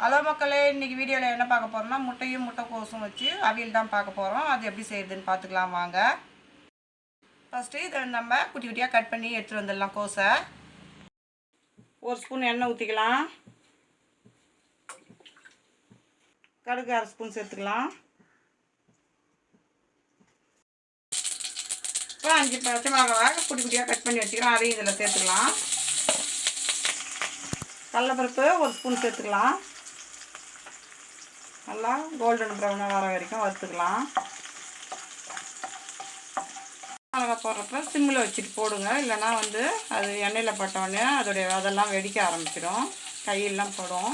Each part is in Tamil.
ஹலோ மக்களே, இன்றைக்கி வீடியோவில் என்ன பார்க்க போகிறோம்னா முட்டையும் முட்டைக்கோசும் வச்சு அவியல் தான் பார்க்க போகிறோம். அது எப்படி செய்யுதுன்னு பார்த்துக்கலாம் வாங்க. ஃபஸ்ட்டு இதை நம்ம குட்டி குட்டியாக கட் பண்ணி எடுத்துகிட்டு வந்துடலாம். கோஸை ஒரு ஸ்பூன் எண்ணெய் ஊற்றிக்கலாம். கடுகு அரை ஸ்பூன் சேர்த்துக்கலாம். இப்போ 5 பச்சை மிளகாய் குட்டி குட்டியாக கட் பண்ணி வச்சுக்கலாம். அதையும் இதில் சேர்த்துக்கலாம். கடலைப்பருப்பு ஒரு ஸ்பூன் சேர்த்துக்கலாம். நல்லா கோல்டன் ப்ரௌனாக வர வரைக்கும் வறுத்துக்கலாம். மிளகாய் போடுறப்ப சிம்மில் வச்சுட்டு போடுங்க, இல்லைனா அது எண்ணெயில் பட்டோடனே அதெல்லாம் வெடிக்க ஆரம்பிச்சிடும், கையெல்லாம் படும்.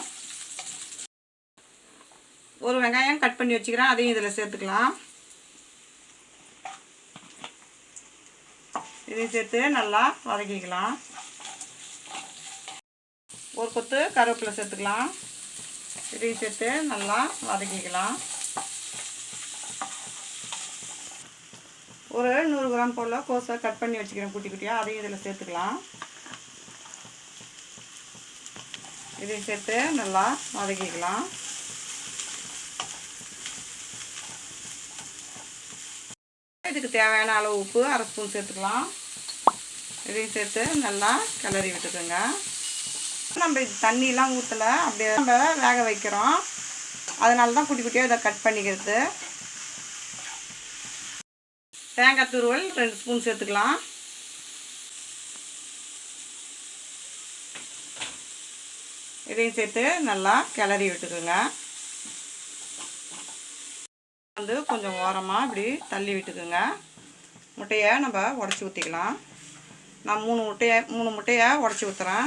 ஒரு வெங்காயம் கட் பண்ணி வச்சுக்கிறேன், அதையும் இதில் சேர்த்துக்கலாம். இதையும் சேர்த்து நல்லா வதக்கிக்கலாம். ஒரு கொத்து கருவேப்பிலை சேர்த்துக்கலாம். இதையும் சேர்த்து நல்லா வதக்கிக்கலாம். ஒரு 100 கிராம் போல் கோஸை கட் பண்ணி வச்சுக்கிறேன் குட்டி குட்டியாக, அதையும் இதில் சேர்த்துக்கலாம். இதையும் சேர்த்து நல்லா வதக்கிக்கலாம். இதுக்கு தேவையான அளவு உப்பு அரை ஸ்பூன் சேர்த்துக்கலாம். இதையும் சேர்த்து நல்லா கிளறி விட்டுக்குங்க. நம்ம இது தண்ணியெலாம் ஊற்றலை, அப்படியே நம்ம வேக வைக்கிறோம், அதனால தான் குட்டி குட்டியாக இதை கட் பண்ணிக்கிறது. தேங்காய் துருவல் 2 ஸ்பூன் சேர்த்துக்கலாம். இதையும் சேர்த்து நல்லா கிளறி விட்டுக்குங்க. கொஞ்சம் ஓரமாக இப்படி தள்ளி விட்டுக்குங்க. முட்டையை நம்ம உடச்சி ஊற்றிக்கலாம். நான் 3 முட்டையை உடச்சி ஊற்றுறேன்.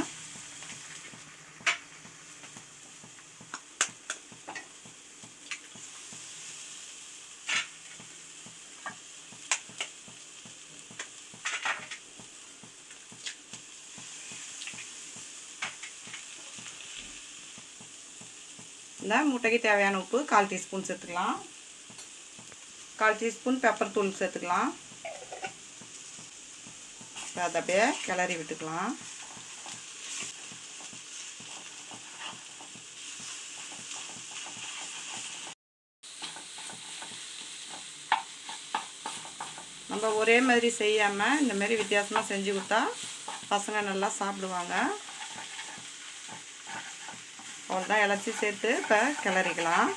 இந்த முட்டைக்கு தேவையான உப்பு 1/4 டீஸ்பூன் சேர்த்துக்கலாம். 1/4 டீஸ்பூன் பெப்பர் தூள் சேர்த்துக்கலாம். அதை அப்படியே கிளறி விட்டுக்கலாம். நம்ம ஒரே மாதிரி செய்யாமல் இந்த மாதிரி வித்தியாசமாக செஞ்சு கொடுத்தா பசங்க நல்லா சாப்பிடுவாங்க. அவ்வளோதான், எல்லாத்தையும் சேர்த்து இப்போ கிளறிக்கலாம்.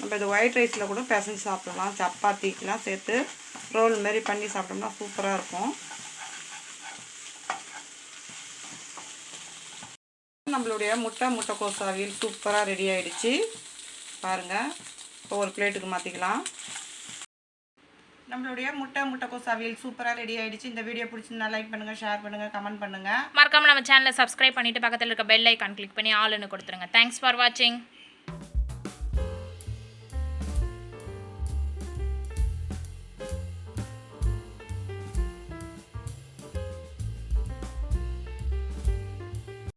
நம்ம இது ஒயிட் ரைஸில் கூட பிசைஞ்சு சாப்பிடலாம். சப்பாத்திக்கெலாம் சேர்த்து ரோல் மாரி பண்ணி சாப்பிட்டோம்னா சூப்பராக இருக்கும். நம்மளுடைய முட்டைக்கோஸ் அவியல் சூப்பராக ரெடி ஆகிடுச்சு பாருங்கள். இப்போ ஒரு பிளேட்டுக்கு மாற்றிக்கலாம். நம்மளுடைய முட்டைக்கோஸ் அவியல் சூப்பராக ரெடி ஆகிடுச்சு. இந்த வீடியோ பிடிச்சிருந்தா லைக் பண்ணுங்கள், ஷேர் பண்ணுங்கள், கமெண்ட் பண்ணுங்கள். மறக்காமல் நம்ம சேனலை சப்ஸ்கிரைப் பண்ணிவிட்டு பக்கத்தில் இருக்க பெல் ஐக்கான் கிளிக் பண்ணி ஆல்னு கொடுத்துருங்க. தேங்க்ஸ் ஃபார் வாட்சிங்.